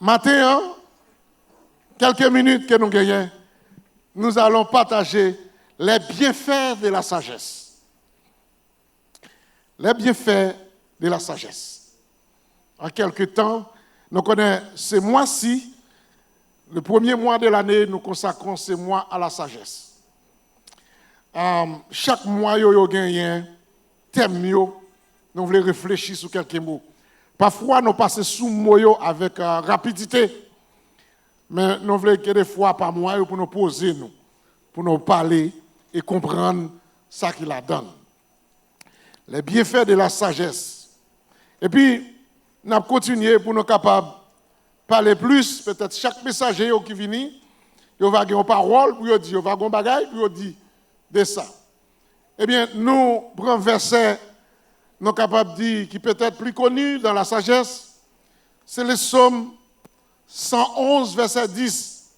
Matin, quelques minutes que nous gagnons, nous allons partager les bienfaits de la sagesse. Les bienfaits de la sagesse. En quelque temps, nous connaissons ce mois-ci, le premier mois de l'année, nous consacrons ce mois à la sagesse. Chaque mois, nous avons un thème, nous voulons réfléchir sur quelques mots. Parfois, nous passons sous mots avec rapidité, mais nous voulons que des fois par mois pour nous poser, pour nous parler et comprendre ce qu'il a donné. Les bienfaits de la sagesse. Et puis, nous allons continuer pour nous capables de parler plus. Peut-être chaque messager qui vient, il va avoir une parole, pour dire, il va avoir un bagage, pour dire de ça. Eh bien, nous prenons un verset, nous sommes capables de dire, qui peut être plus connu dans la sagesse. C'est le psaume 111, verset 10.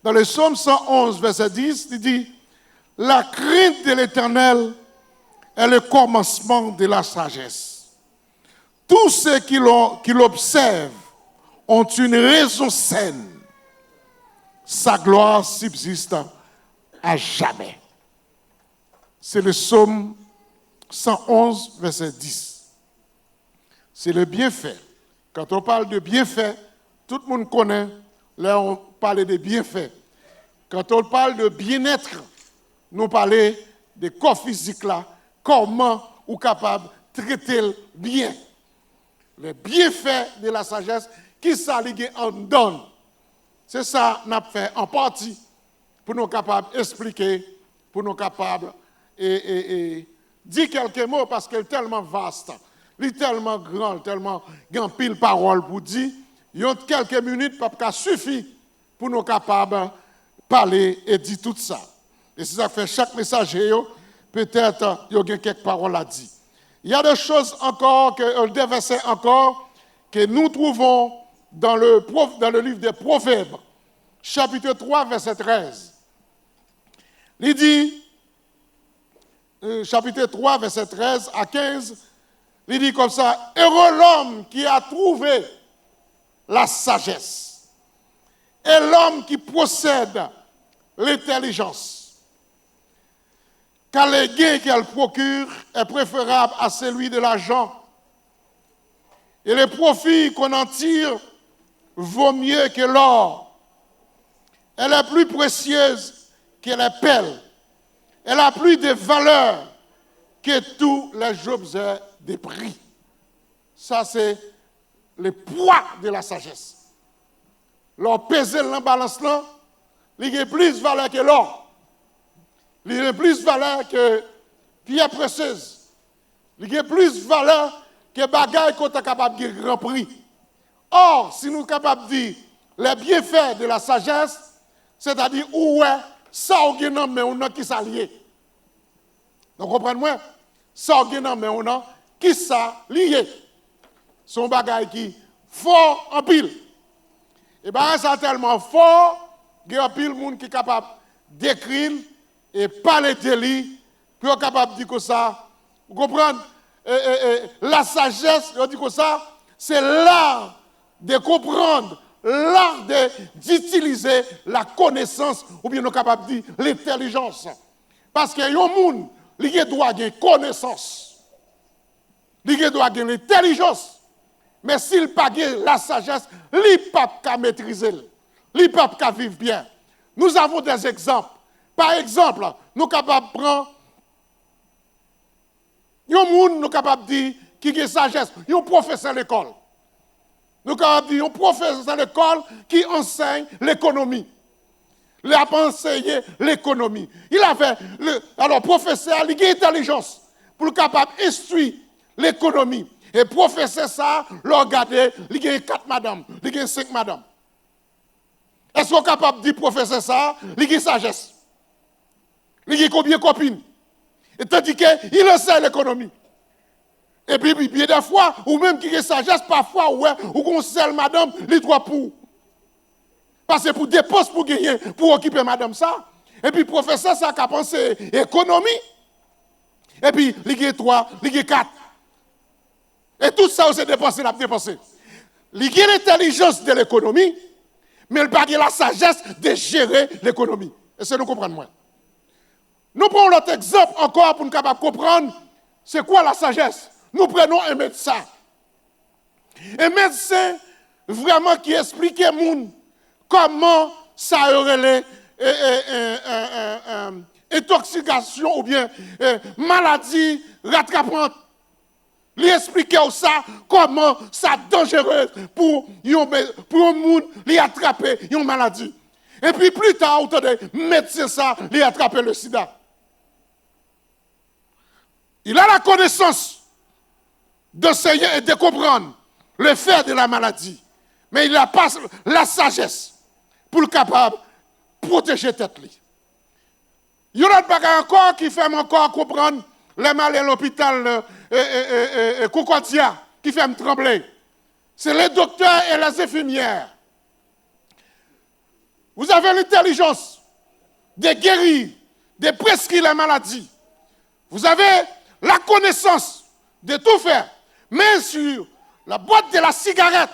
Dans le psaume 111, verset 10, il dit, « La crainte de l'Éternel est le commencement de la sagesse. Tous ceux qui l'observent ont une raison saine. Sa gloire subsiste à jamais. » C'est le psaume 111, verset 10. C'est le bienfait. Quand on parle de bienfait, tout le monde connaît, là on parle de bienfait. Quand on parle de bien-être, nous parlons de corps physique là, comment on est capable de traiter bien. Les bienfaits de la sagesse qui s'allient en donne. C'est ça qu'on a fait en partie pour nous capables d'expliquer, pour nous capables de dire quelques mots parce qu'elle est tellement vaste, elle est tellement grande, tellement grand pile parole pour dire, il y a quelques minutes pas suffit pour nous capables de parler et dire tout ça. Et c'est ça que fait chaque messager, peut-être il y a quelques paroles à dire. Il y a des choses encore, des versets encore, que nous trouvons dans le livre des Proverbes, chapitre 3, verset 13. Il dit, chapitre 3, verset 13 à 15, il dit comme ça, « Heureux l'homme qui a trouvé la sagesse, et l'homme qui possède l'intelligence. Car le gain qu'elle procure est préférable à celui de l'argent. Et le profit qu'on en tire vaut mieux que l'or. Elle est plus précieuse que les perles. Elle a plus de valeur que tous les objets de prix. » Ça, c'est le poids de la sagesse. L'or peser dans la balance là, il a plus de valeur que l'or. Il a plus de valeur que pierre précieuse. Il a plus de valeur que bagaille qu'on est capable de grand prix. Or, si nous sommes capables de dire les bienfaits de la sagesse, c'est-à-dire où est ça ou non mais on a qui s'allie. Donc comprenez-moi, ça ou non mais on a qui s'allie. Son bagaille qui fort en pile. Et bien ça tellement fort, il y a pile de monde qui est capable d'écrire et parler de lui, puis on est capable de dire que ça, vous comprenez? La sagesse, on dit que ça, c'est l'art de comprendre, l'art d'utiliser la connaissance, ou bien on est capable de dire l'intelligence. Parce qu'il y a un monde, il doit avoir connaissance, il doit avoir l'intelligence, mais s'il n'a pas la sagesse, il ne peut pas maîtriser, il ne peut pas vivre bien. Nous avons des exemples. Par exemple, nous sommes capables de prendre un monde, nous sommes capables de dire qui a sagesse, un professeur à l'école. Nous sommes capables de dire un professeur à l'école qui enseigne l'économie. Il a enseigné l'économie. Il avait, alors professeur, il a intelligence pour être capable d'instruire l'économie. Et professeur ça, le regarder, il a 4 madames, il a 5 madames. Est-ce qu'on est capable de dire professeur ça, il a sagesse? Il y a combien de copines? Et tandis qu'il enseigne l'économie. Et puis, bien des fois, ou même qui est sagesse, parfois, ou qu'on seule madame, les droits pour. Parce que pour des postes pour gagner, pour occuper madame ça. Et puis, professeur, ça a pensé économie. Et puis, il y a 3, il y a 4. Et tout ça, c'est dépensé, l'a dépensé. Il a l'intelligence de l'économie, mais il n'a pas la sagesse de gérer l'économie. Et c'est nous comprendre moi. Nous prenons l'autre exemple encore pour nous capables comprendre c'est quoi la sagesse. Nous prenons un médecin. Un médecin vraiment qui explique aux gens comment ça aurait intoxication ou bien maladie rattrapante. Lui expliquer ça comment ça dangereux pour un monde lui attraper une maladie. Et puis plus tard, vous entendez, médecin ça, lui attraper le sida. Il a la connaissance d'enseigner et de comprendre le fait de la maladie. Mais il n'a pas la sagesse pour le capable de protéger tête. Il y a d'autres bagages encore qui fait encore comprendre les malades à l'hôpital Concordia, qui fait me trembler. C'est les docteurs et les infirmières. Vous avez l'intelligence de guérir, de prescrire la maladie. Vous avez la connaissance de tout faire. Mais sur la boîte de la cigarette,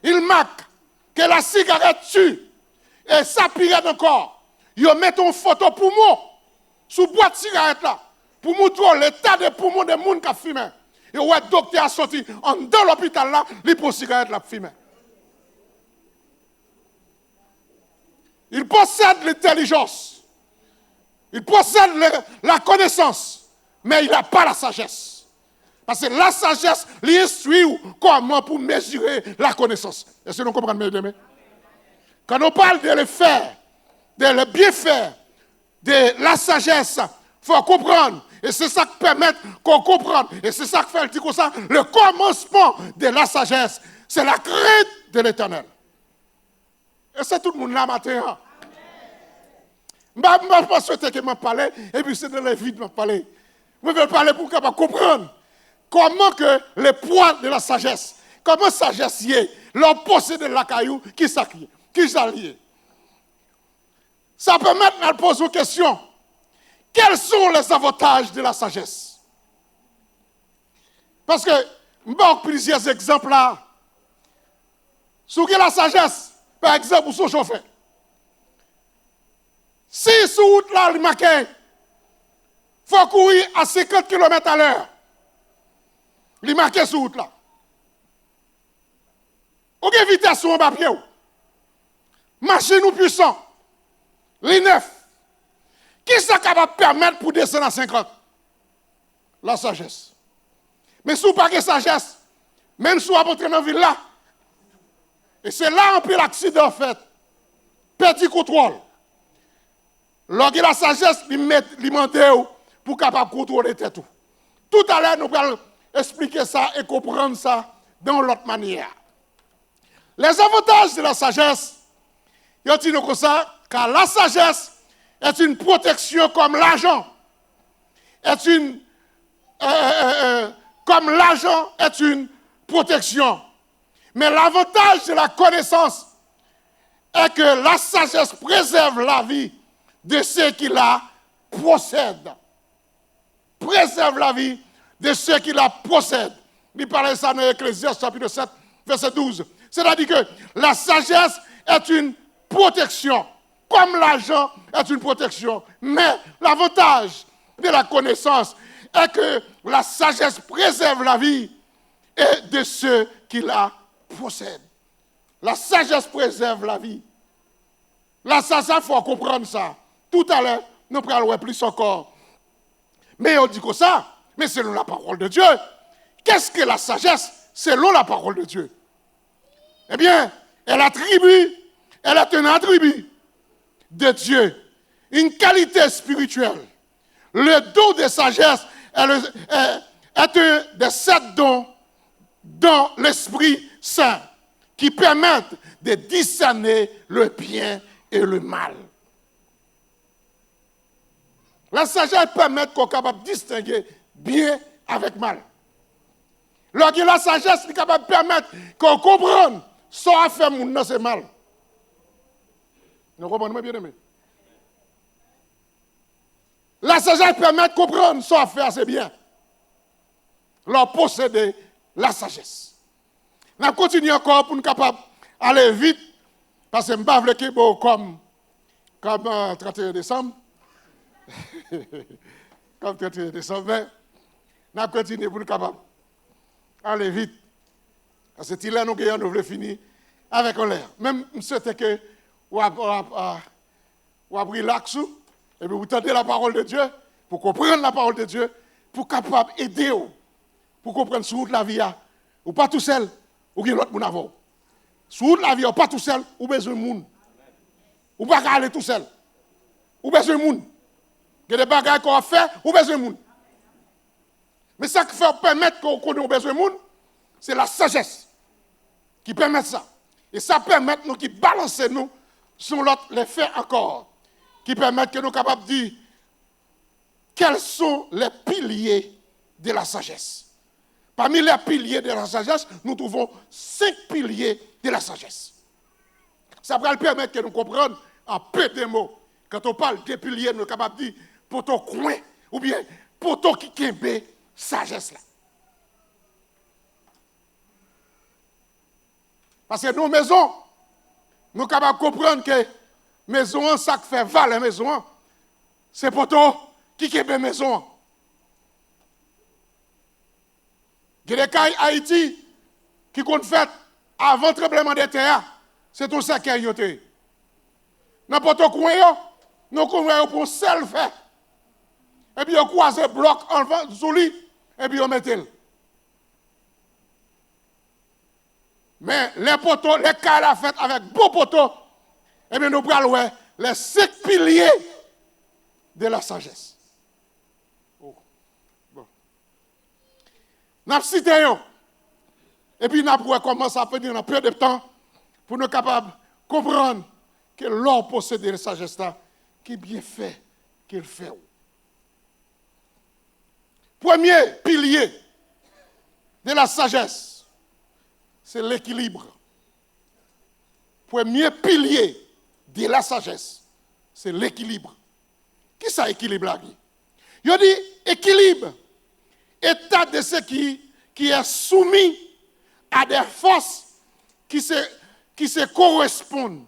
il marque que la cigarette tue. Et ça pire encore. Ils mettent une photo poumon sous la boîte de cigarette là. Pour montrer l'état des poumons des gens qui fument. Et ouais, le docteur a sorti dans l'hôpital là, il pour cigarette la fumer. Il possède l'intelligence. Il possède la connaissance. Mais il n'a pas la sagesse. Parce que la sagesse, lui instruit comment pour mesurer la connaissance. Est-ce que nous comprenons bien? Quand on parle de le faire, de le bien faire, de la sagesse, il faut comprendre. Et c'est ça qui permet qu'on comprenne. Et c'est ça qui fait le commencement de la sagesse. C'est la crainte de l'Éternel. Et c'est tout le monde là matin. Je ne pas souhaiter que je parle, et puis c'est de la vie de me parler. Je veux parler pour comprendre comment que le poids de la sagesse, comment la sagesse y est, l'homme possède la caillou, qui s'allie. Ça permet de poser une question. Quels sont les avantages de la sagesse? Parce que, je vais plusieurs exemples là. Sur la sagesse, par exemple, pour son chauffeur. Si sur route là, il marque, il faut courir à 50 km à l'heure. Il marque sur route là. Aucune vitesse sur un papier. Machine ou puissant. Les 9. Qui ça capable de permettre pour descendre à 50? La sagesse. Mais si vous n'avez pas de sagesse, même si vous entrez dans la ville là, et c'est là un peu l'accident fait, perdu contrôle. Lorsque la sagesse, il demande pour capable de contrôler tout. Tout à l'heure, nous allons expliquer ça et comprendre ça dans l'autre manière. Les avantages de la sagesse, il y a comme ça, car la sagesse est une protection comme l'argent. Comme l'argent est une protection. Mais l'avantage de la connaissance est que la sagesse préserve la vie de ceux qui la possèdent. Préserve la vie de ceux qui la possèdent. Il parle ça dans Ecclésiaste chapitre 7, verset 12. C'est-à-dire que la sagesse est une protection. Comme l'argent est une protection. Mais l'avantage de la connaissance est que la sagesse préserve la vie et de ceux qui la possèdent. La sagesse préserve la vie. La sagesse, il faut comprendre ça. Tout à l'heure, nous parlerons plus encore. Mais on dit que ça, mais selon la parole de Dieu. Qu'est-ce que la sagesse selon la parole de Dieu? Eh bien, elle est un attribut de Dieu, une qualité spirituelle. Le don de sagesse est un des 7 dons dans l'Esprit Saint qui permettent de discerner le bien et le mal. La sagesse permet qu'on soit capable de distinguer bien avec mal. Lorsque la sagesse est capable de permettre qu'on comprenne ce qu'on a fait, c'est mal. Vous comprenez bien aimé? La sagesse permet de comprendre ce qu'on a fait, c'est bien. Leur posséder la sagesse. On continue encore pour nous capables d'aller vite, parce que je ne veux pas que bon comme 31 décembre. Comme 31 décembre, mais on continue pour nous capables d'aller vite. Parce que si là, nous voulons finir avec l'air. Même, je souhaite que vous appris l'action, et puis vous tendez la parole de Dieu, pour comprendre la parole de Dieu, pour capable aider, pour comprendre sur la vie, ou pas tout seul, ou bien l'autre monde avant. Sur la vie, ou pas tout seul, ou besoin de monde. Ou pas aller tout seul. Ou besoin de monde. Il y a des bagages qu'on a fait, ou besoin de monde. Mais ça qui fait permettre qu'on ait besoin de monde, c'est la sagesse qui permet ça. Et ça permet nous qui balancer nous sur l'autre, les faits encore. Qui permettent que nous sommes capables de dire quels sont les piliers de la sagesse. Parmi les piliers de la sagesse, nous trouvons 5 piliers de la sagesse. Ça va permettre que nous comprenions en peu de mots. Quand on parle des piliers, nous sommes capables de dire pour ton coin ou bien pour ton qui kembe sagesse là. Parce que nos maisons, nous sommes capables de comprendre que maison, ça qui fait valer maison, c'est pour toi qui kembe maison. Il y a des cas Haïti qui comptent fait avant le tremblement de terre, c'est tout ça qui a été. N'importe quoi, nous croyons pour seul fait. Et puis on croise le bloc en sous lui, et puis on met le. Mais les poteaux, les cas la fête avec beaux poteaux, et bien nous prenons les 5 piliers de la sagesse. Oh. Bon. Nous avons cité, et puis nous avons commencé à venir en peu de temps pour nous capables de comprendre que l'homme possède la sagesse là, qui est bien fait, qu'il fait. Premier pilier de la sagesse, c'est l'équilibre. Premier pilier de la sagesse, c'est l'équilibre. Qui ça équilibre là? Il dit équilibre, état de ce qui est soumis à des forces qui se correspondent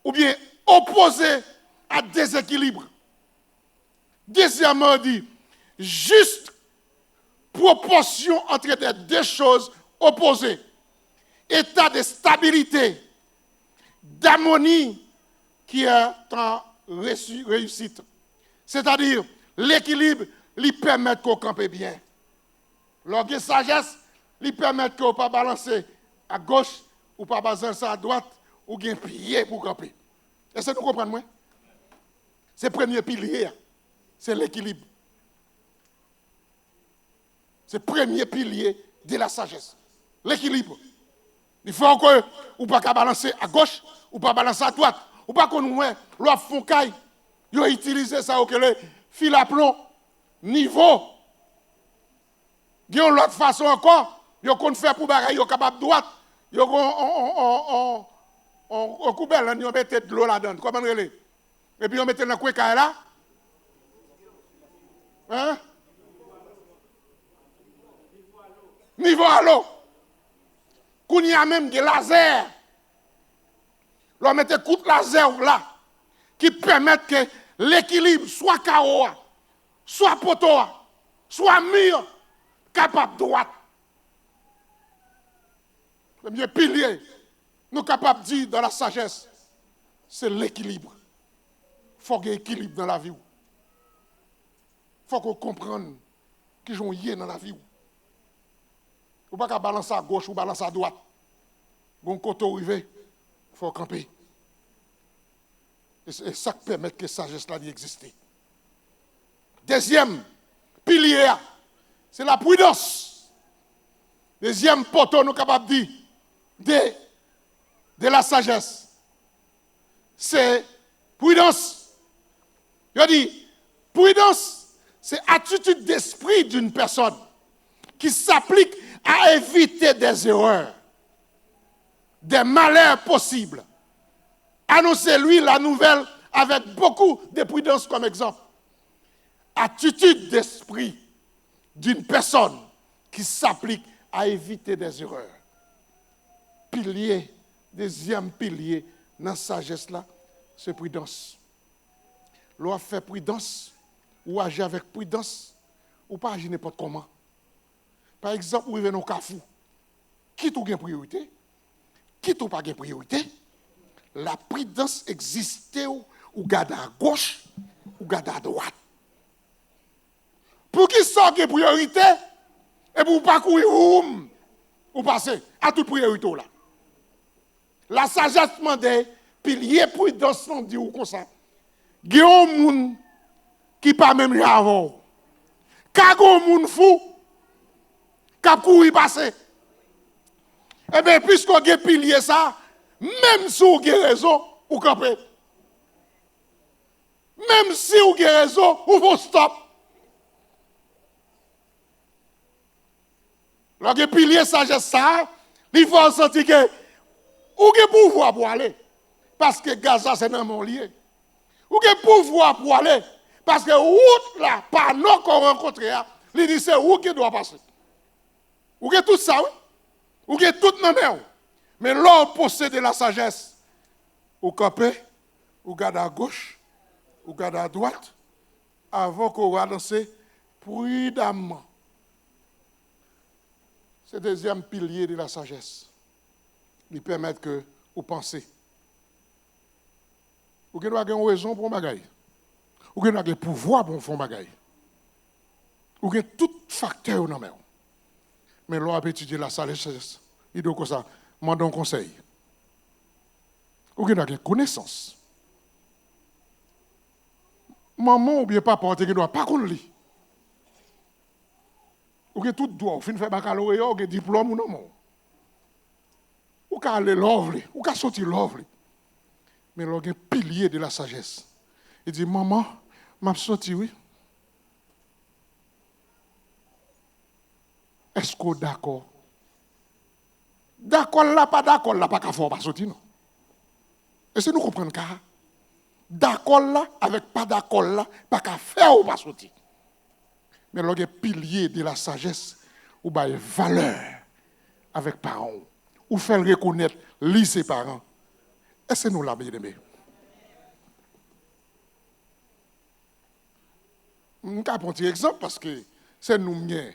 ou bien opposées à déséquilibre. Deuxièmement, il dit juste proportion entre les deux choses opposées. État de stabilité, d'harmonie qui est en réussite. C'est-à-dire, l'équilibre lui permet qu'on campe bien. L'orgue sagesse lui permet qu'on ne pas balancer à gauche ou pas balancer à droite ou bien pied pour camper. Est-ce que vous comprenez moi? C'est le premier pilier, c'est l'équilibre. C'est le premier pilier de la sagesse. L'équilibre. Il faut que ou pas balancer à gauche ou pas balancer à droite. Ou pas qu'on ait l'autre foncaille. Ils ont utilisé ça au que le fil à plomb niveau. Ils ont l'autre façon encore. Ils ont fait pour bagaille, ils sont capables de droite. Ils ont on coupe là, ils ont mis de l'eau là-dedans. Comment on dit? Et puis on met dans le coin là. Hein? Niveau à l'eau. Qu'on y a même des lasers. L'on met des coups de laser là qui permettent que l'équilibre soit KO, soit poteau, soit mur, capable droite. Le premier pilier, nous sommes capables de dire dans la sagesse, c'est l'équilibre. Il faut qu'il y ait équilibre dans la vie. Il faut qu'on comprenne qu'ils ont y dans la vie. Il ne faut pas balancer à gauche ou balancer à droite. Bon côté arrivé, il faut camper. Et c'est ça qui permet que la sagesse là existe. Deuxième pilier, c'est la prudence. Deuxième poteau, nous sommes capables de dire de la sagesse. C'est prudence. Je dis, prudence, c'est attitude d'esprit d'une personne qui s'applique à éviter des erreurs, des malheurs possibles. Annoncez-lui la nouvelle avec beaucoup de prudence comme exemple. Attitude d'esprit d'une personne qui s'applique à éviter des erreurs. Pilier, deuxième pilier dans la sagesse là, c'est prudence. L'on fait prudence, ou agir avec prudence, ou pas agir n'importe comment. Par exemple, vous venez au Carrefour. Qui tout gagne priorité? Qui tout pas gagne priorité? La prudence existe ou garde à gauche ou garde à droite. Pour qui sort gagne priorité et pour pas courir ou passer à toute priorité là. La sagesse demande pilier prudence on dit ou comme ça. Gagne moun qui pas même avant. Kago moun fou k'ap courir passer. Eh bien, puisqu'on a pilier ça, même si vous avez raison, vous campez. Même si vous avez raison, vous faut stop. Lorsque pilier sagesse ça, il faut sentir que vous avez pouvoir pour aller. Parce que Gaza, c'est dans mon lieu. Vous avez pouvoir pour aller. Parce que route là, par nous qu'on rencontre, il dit c'est où qui doit passer. Vous avez tout ça, oui? Vous avez tout dans la main. Mais l'homme possède la sagesse. Vous campez, vous gardez à gauche, vous gardez à droite, avant qu'on va danser prudemment. C'est le deuxième pilier de la sagesse. Il permet que vous pensez. Vous avez une raison pour bagaille. Vous avez un pouvoir pour faire bagaille. Vous avez tout facteur dans la main. Mais l'on a étudié la sagesse. Il doit comme ça, demande un conseil. Ou bien une connaissance. Maman ou bien papa, on ne doit pas qu'on lit. Ou bien tout droit, ou fin faire baccalauréat, ou bien diplôme ou non. Ou qu'à aller l'ouvre, ou qu'à sortir l'ouvre. Mais l'on a un pilier de la sagesse. Il dit, maman, m'a sorti, oui. Est-ce qu'on est d'accord? D'accord là, pas qu'à faire pas sortir, non. Et si nous comprenons ça, d'accord là, avec pas d'accord là, pas qu'à faire ou pas sortir. Mais le pilier de la sagesse, ou bien valeur avec parents, ou faire reconnaître lui ses parents. Et c'est nous là, bien aimé. Je vais prendre un exemple parce que c'est nous miens.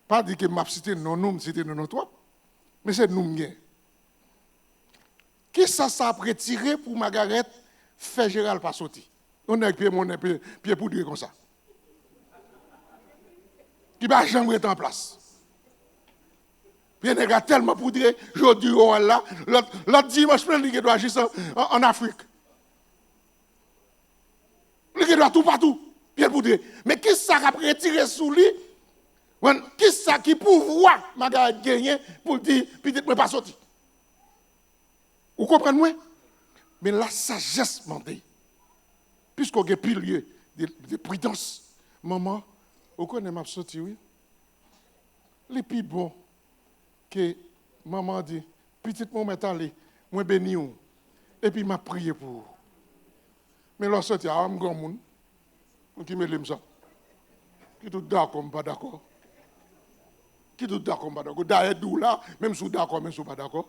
Pas dire que je cité non, cité non, toi. Mais c'est nous bien. Qui ça a retiré pour Margaret fait Gérald pas sortir? On a pied pour dire comme ça. Qui va jamais être en place. Bien est tellement pour dire je dis là, l'autre dimanche plein il doit agir en Afrique. Il doit tout partout. Bien pour dire. Mais qui ça a retiré sous lui? Qui ça qui pouvoir Margaret gagner pour dire peut-être ne pas sortir? Vous comprenez moi? Mais la sagesse m'a dit, puisqu'on a un pilier de prudence, maman, vous connaissez ma sortie, oui? Les plus bon que maman dit, petit moment allé, moi béni ou, et puis m'a prié pour vous. Mais là, sorti, à un grand monde, qui me l'aime ça. Qui tout d'accord, pas d'accord? Qui tout d'accord, pas d'accord? D'ailleurs, là, même si vous d'accord, même si vous pas d'accord.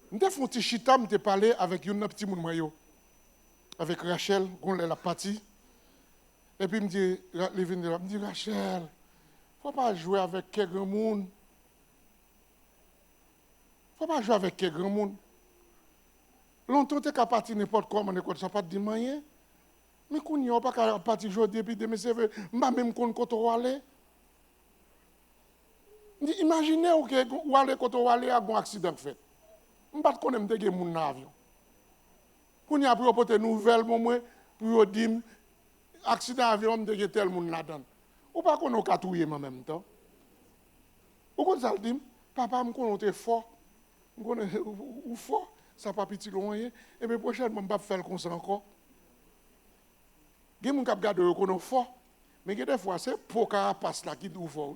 Je fait un petit chita, je parlé avec un petit monde, avec Rachel, on est la partie. Et puis, me dit, Rachel, il ne faut pas jouer avec quelqu'un monde. Il ne faut pas jouer avec quelqu'un monde. Longtemps, tu es capable de n'importe comment, n'importe ça, pas de dire rien. Mais quand on n'est pas capable de partir aujourd'hui, puis demain, c'est vrai, je ne même quand on va aller. Imaginez que vous allez quand on va aller à un accident fait. Je ne sais pas si vous avez un avion. Quand vous avez apporté une nouvelle, pour dire, accident d'avion, vous avez tel monde là-dedans. Ou pas qu'on a catouillé en même temps. Ou quand ça dit, papa, je connais fort. Je connais fort, ça pas petit loin. Et bien prochainement, je ne vais pas faire comme ça encore. Il y a des gens qui regardent qu'on est fort. Mais des fois, c'est pour carapace là qui est fort.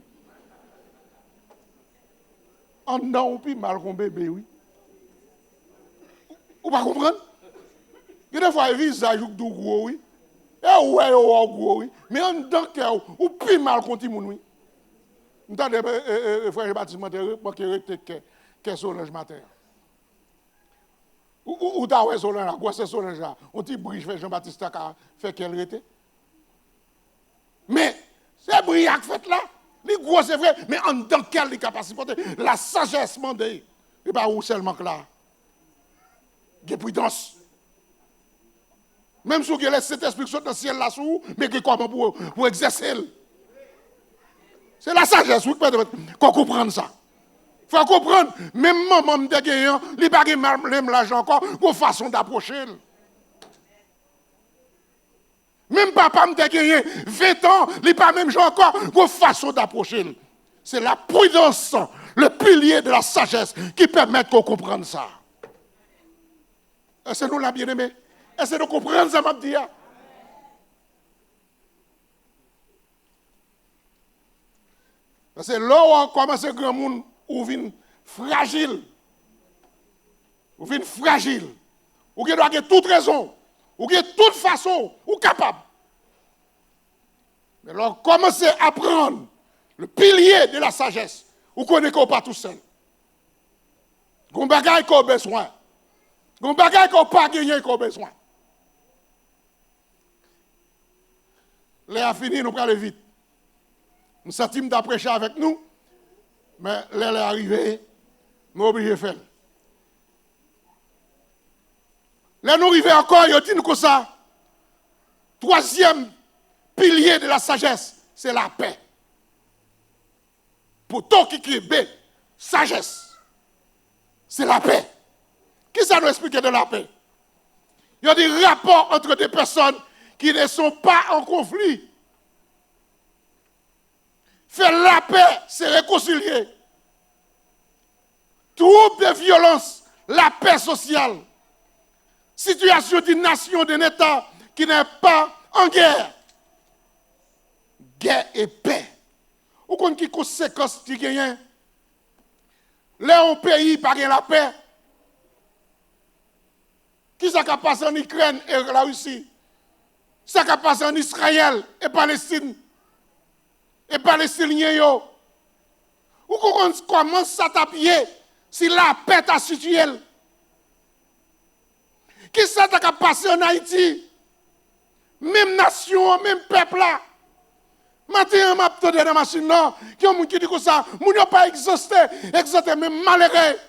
En dedans, on peut mal qu'on bébé, oui. Vous ne comprenez pas? Il y a des fois, le visage est gros, oui. Et ouais, gros, oui. Mais en dedans, on peut mal contre les gens, oui. Entendez, frère Baptiste, moi qui était qu'est Solange matin. Ou t'as ouais Solange là, quoi c'est Solange là? On dit bridge fait Jean-Baptiste a fait qu'elle était. Mais c'est brillant fait là. Les gros c'est vrai, mais en tant quelle capacité, la sagesse mandée. Et pas où seulement que là. Il y a prudence. Même si vous avez cet esprit dans le ciel là sous, mais comment pour exercer. C'est la sagesse qu'on comprend ça. Il faut comprendre, même maman de gagnant, il n'y a pas même l'argent encore pour façon d'approcher. Même papa me gagné 20 ans, il n'y a pas même encore pour façon d'approcher. C'est la prudence, le pilier de la sagesse qui permet qu'on comprenne ça. Est-ce que nous l'avons bien aimé? Est-ce que nous comprenons ça, m'a dit? Parce que là où on commence à grand monde, ou vient fragile. Ou vient fragile. Ou qui doit avoir toute raison. Ou qui toute façon. Ou capable. Mais là, commencez à apprendre le pilier de la sagesse. Ou connaissez qu'on pas tout seul. Gon bagay qu'on besoin. Gon bagay qu'on pas gagné qu'on besoin. Les a fini, nous prenons vite. Nous sentons d'apprêcher avec nous, mais l'air est arrivé, nous sommes obligés de faire. Là, nous arrivons encore, il dit nous comme ça. Troisième pilier de la sagesse, c'est la paix. Pour tout qui est B, sagesse, c'est la paix. Qui ça nous explique de la paix? Il y a des rapports entre des personnes qui ne sont pas en conflit. Faire la paix, c'est réconcilier. Trouble de violence, la paix sociale. Situation d'une nation, d'un État qui n'est pas en guerre. Guerre et paix. Vous connaissez qui conséquences qui gagnent? Là, un pays pas la paix. Qui ça qui passe en Ukraine et la Russie? Ça qui passe en Israël et Palestine? Et Palestiniens, yo. Ou comment ça t'appuyer si la paix t'a situé? Qui ça t'a passé en Haïti? Même nation, même peuple là. Maintenant, m'a entendu dans la machine là, qui ont qui dit que ça, moun yo pas exhausté, même malheureux.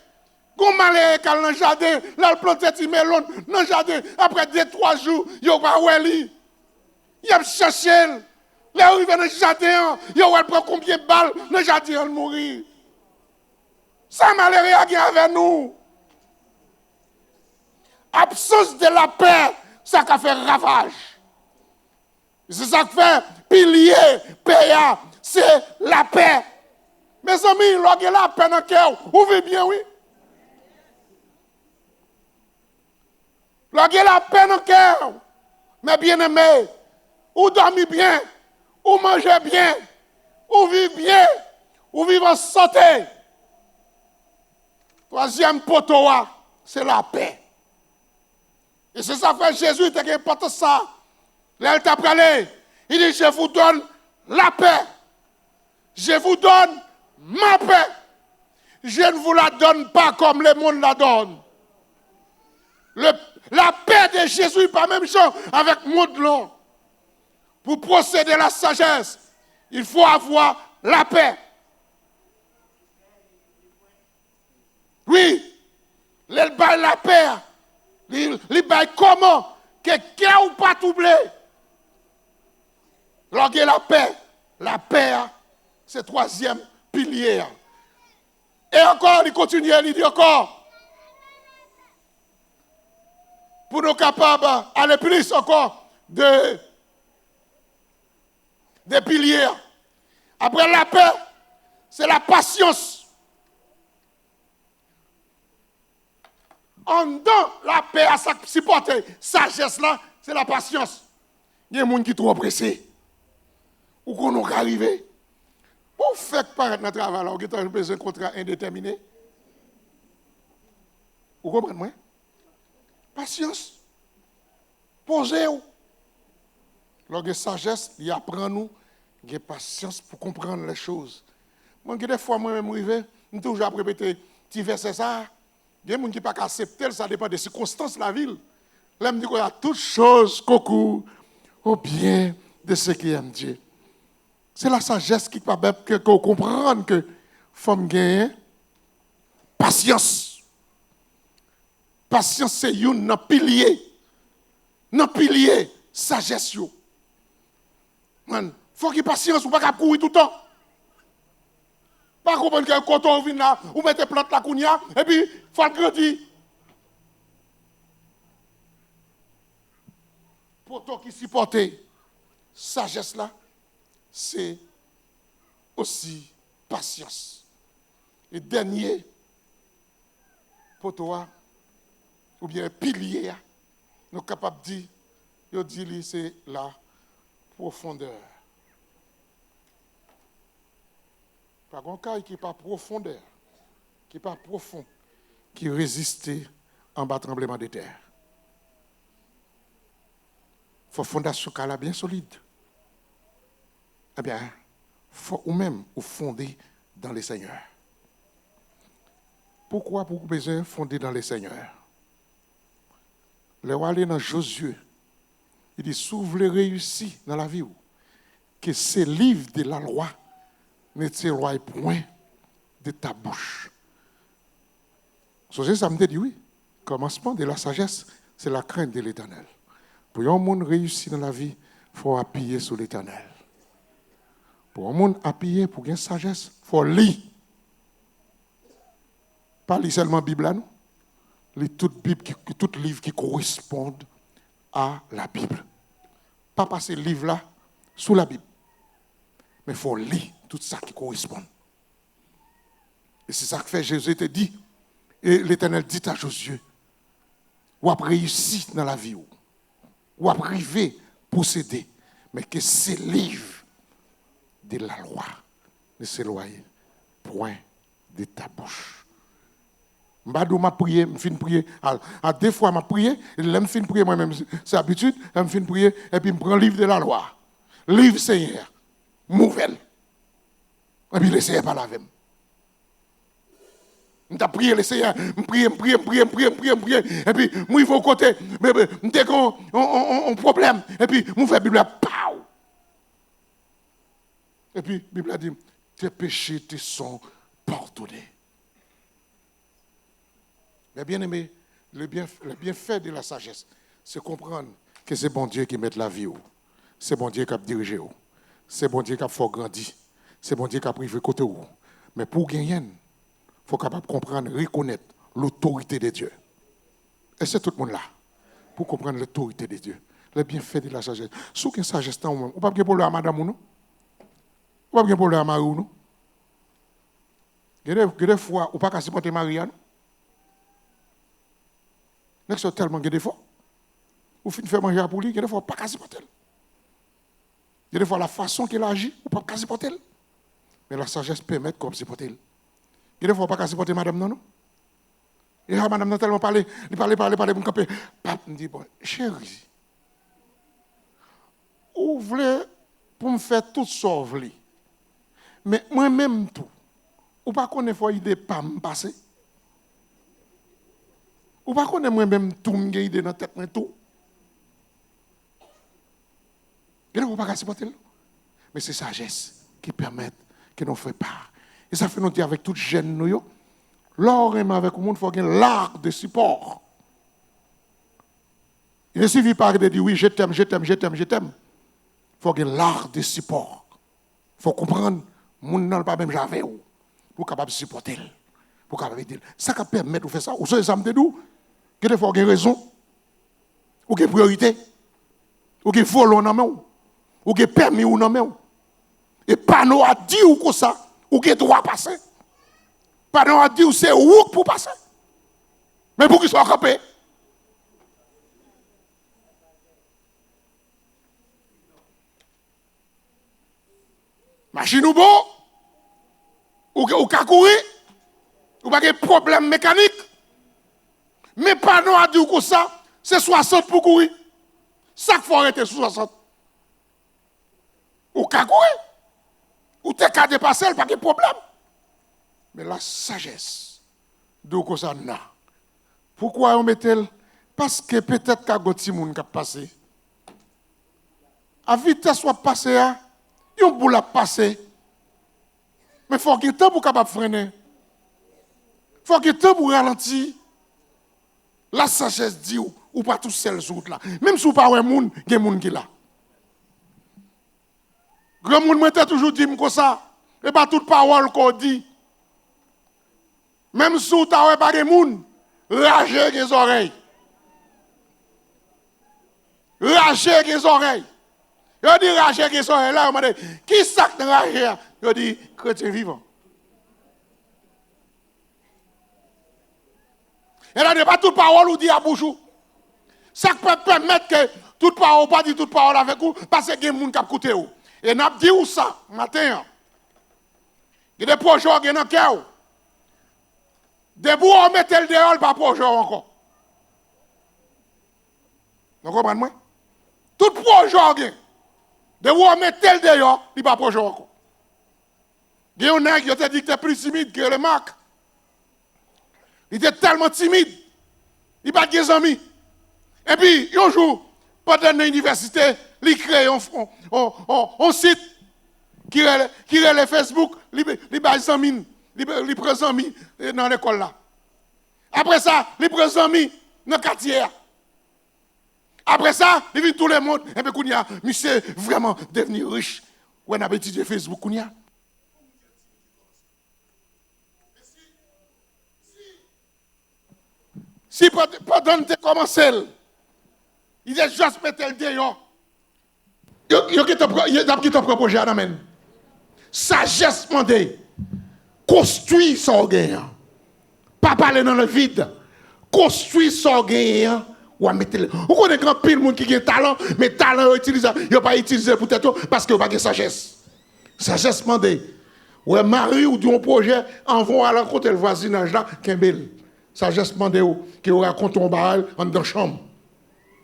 Gon malheureux qui dans le jardin, là le planté ti melon dans le jardin, après 2-3 jours, yo pas weli. Y a cherché. Là, arrive dans le jardin, il prend combien de balles dans le jardin, il mourit. Ça malheureux avec nous. Absence de la paix, ça qui fait ravage. C'est ça qui fait pilier, paix, c'est la paix. Mes amis, lorsque la paix dans le cœur, vous vivez bien, oui? Lorsque la paix dans le cœur, mes bien-aimés, vous dormez bien. Ou mangez bien, ou vivez bien, ou vivez en santé. Troisième poteau, c'est la paix. Et c'est ça que Jésus qui importe ça. Là, il t'a parlé. Il dit, je vous donne la paix. Je vous donne ma paix. Je ne vous la donne pas comme le monde la donne. La paix de Jésus, pas même chose avec le monde là. Pour procéder à la sagesse, il faut avoir la paix. Oui, les bail la paix. Les bail comment? Quelqu'un ou pas troublé. Lorsque la paix, c'est le troisième pilier. Et encore, il continue, il dit encore. Pour nous capables d'aller plus encore des piliers. Après la paix, c'est la patience. En dedans, la paix à sa supporter, sagesse là, c'est la patience. Il y a des gens qui sont trop pressés. Ou qu'on n'a arrivé. Vous faites paraître notre travail là, vous avez besoin d'un contrat indéterminé. Vous comprenez moi? Patience. Posez-vous. Lorsque sagesse, il apprend nous, il y a patience pour comprendre les choses. Moi, des fois, moi-même, arrivé, je toujours répéter petit verset ça. Il y a des gens qui ne peuvent pas accepter, ça dépend des circonstances de la ville. Là, je me dis qu'il y a toutes choses concourent au bien de ceux qui aiment Dieu. C'est la sagesse qui permet de comprendre que femme gagne patience. Patience, c'est un pilier. Un pilier, sagesse. Il faut qu'il y ait patience, ou pas courir tout le temps. Pas comprendre que quand on vient là, ou mettez plante la kounia, et puis, il faut le grandir. Pour toi qui supporte sagesse là, c'est aussi patience. Et dernier, pour toi, ou bien pilier, nous sommes capables de dire, c'est la profondeur. Par contre, cas qui n'est pas profondeur, qui n'est pas profond, qui résiste en bas tremblement de terre. Il faut fondation là bien solide. Eh bien, il faut ou même ou fonder dans les seigneurs. Pourquoi vous besoin fonder dans les seigneurs? Le roi aller dans Josué, il dit, si vous voulez réussir dans la vie, que ces livres de la loi ne t'éloignent point de ta bouche. Ça me dit oui. Commencement de la sagesse, c'est la crainte de l'Éternel. Pour un monde réussir dans la vie, il faut appuyer sur l'Éternel. Pour un monde appuyer pour une sagesse, il faut lire. Pas lire seulement la Bible là, non. Lire toute livre qui correspondent à la Bible. Pas passer le livre là sous la Bible. Mais il faut lire tout ça qui correspond. Et c'est ça que fait Jésus te dit. Et l'Éternel dit à Josué, ou à réussir dans la vie, ou à arriver à posséder, mais que ces livres de la loi ne s'éloignent point de ta bouche. Je m'a prié, je finis prier. À deux fois, je prié, et je finis prier moi-même. C'est l'habitude, je finis prier, et puis je prends le livre de la loi. Livre Seigneur, nouvelle. Et puis le Seigneur parle avec moi. Je prié le Seigneur, je prie. Et puis, moi, il faut côté, dès qu'on a un problème, et puis, je fais la Bible, pow! Et puis, la Bible dit, tes péchés te sont pardonnés. Mais bien aimé, le bienfait de la sagesse, c'est comprendre que c'est bon Dieu qui met la vie. C'est bon Dieu qui a dirigé. C'est bon Dieu qui a fait grandir. C'est bon Dieu qui a privé côté. Mais pour gagner, il faut capable comprendre, reconnaître l'autorité de Dieu. Et c'est tout le monde là. Pour comprendre l'autorité de Dieu. Le bienfait de la sagesse. Si vous avez une sagesse, vous ne pouvez pas avoir problème à madame ou non? Vous ne pouvez pas avoir problème à Marie ou non? Il y a des fois, vous ne pouvez pas supporter Marie. Mais c'est tellement de fois. Vous finissez faire manger pour lui, il y a des fois, vous ne pouvez pas supporter. Il y a des fois, la façon qu'il agit, vous ne pouvez pas supporter. Mais la sagesse permet de supporter. Il y a des fois, vous ne pouvez pas supporter madame, non? Et là, madame n'a tellement parlé, il parlait, pour camper. Pape me dit, bon, chérie, vous voulez pour me faire tout sauver. Mais moi-même tout. Ou pas qu'on ait fois idée pas me passer. Ou pas qu'on ait moi-même tout me idée dans la tête, mais tout. Et là, vous ne pouvez pas supporter. Mais c'est sagesse qui permet que nous ne fassions pas. Et ça fait nous dire avec toute jeune nous, l'or avec le monde, il faut qu'il y ait l'arc de support. Il ne suffit pas de dire oui, je t'aime. Il faut qu'il y ait l'arc de support. Il faut comprendre, le monde n'a pas même j'avais pour capable de supporter. Pour capable dire. Ça qui permet de faire ça. Ou ça me dit que des fois, il y a raison, ou il y a priorité, ou il y a vol en main, ou il y a permis en main. Et pas nous à dire ou comme ça, ou il y a droit passer. Pas nous à dire c'est où pour passer. Mais pour qu'ils soient campés. Machine ou bon, ou qu'à courir, ou pas de problème mécanique. Mais pas nous à dire comme ça, c'est 60 pour courir. Ça faut arrêter sur 60. Ou qu'à courir. Ou t'es qu'à dépasser, pas de problème. Mais la sagesse, d'où ça n'a. Pourquoi on met-elle? Parce que peut-être qu'à Goti moun qui passé. À vitesse soit passé, yon boule a passé. Mais il faut qu'il y ait temps pour capable freiner. Il faut qu'il y ait temps pour ralentir. La sagesse dit ou pas tout seul sur route là. Même si vous pas un monde, il y a un monde qui là. Grand monde m'a toujours dit comme ça. Et pas toute parole qu'on dit. Même si vous n'avez pas de monde, ragez les oreilles. Ragez les oreilles. Je dis ragez les oreilles là, je dis, qui ça que ragez? Je dis, chrétien vivant. Et là, n'est pas toute parole ou dit à bouchou. Ça peut permettre que toute parole, pas dit toute parole avec vous, parce que il y a des gens qui écoutent vous. Et n'a dit où ça, matin. Il y a des projets qui sont dans le cœur. Debout, on met le dehors, pas projet encore. Vous comprenez? Tout projet, debout, on met le dehors, il pas projet encore. Il y a un nègre qui a dit que tu es plus timide que le Marc. Il était tellement timide. Il n'a pas de amis. Et puis, un jour, pendant l'université, il crée un site qui est le Facebook, il prend des amis dans l'école là. Après ça, il prend des amis dans le quartier. Après ça, il vient tout le monde. Et puis, monsieur vraiment devenu riche. Ou on a étudié Facebook. Si pendant que tu commences, il est juste mettre le dehors. Il y a qui te propose à l'amène. Sagesse mandée. Construis son gain. Pas parler dans le vide. Construis son gain. Ou à mettre. Vous connaissez grand pile monde qui a talent, mais talent utilisé, il n'a pas utilisé pour tête parce qu'il n'a pas de sagesse. Sagesse mandée. Ou un mari ou d'un projet, envoie à la côté le voisinage là, Kimbel. Sagesse mandée qui raconte un baril en dans la chambre.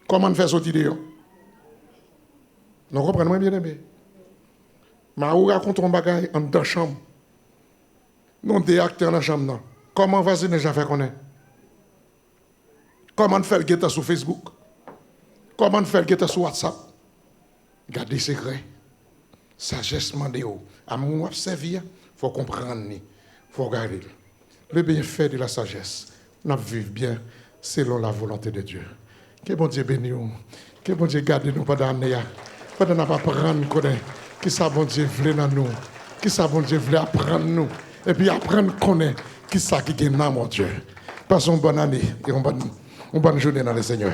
Comment faire sortir de là? Nous comprenons bien aimé. Mais on raconte un bagage en dans la chambre. Nous des acteurs dans la chambre. Comment vas-y déjà faire connaître? Comment faire le guetta sur Facebook? Comment faire le guetta sur WhatsApp? Gardez secret. Sagesse mandée. À mon observer, il faut comprendre. Il faut regarder. Le bienfait de la sagesse. Nous vivons bien selon la volonté de Dieu. Que bon Dieu bénisse nous. Que bon Dieu garde nous pendant l'année. Pendant nous apprendre connaître. Qui ça bon Dieu voulait dans nous. Qui ça bon Dieu voulait apprendre nous. Et puis apprendre connaître. Qui ça qui gagne dans mon Dieu. Passons une bonne année et une bonne journée dans le Seigneur.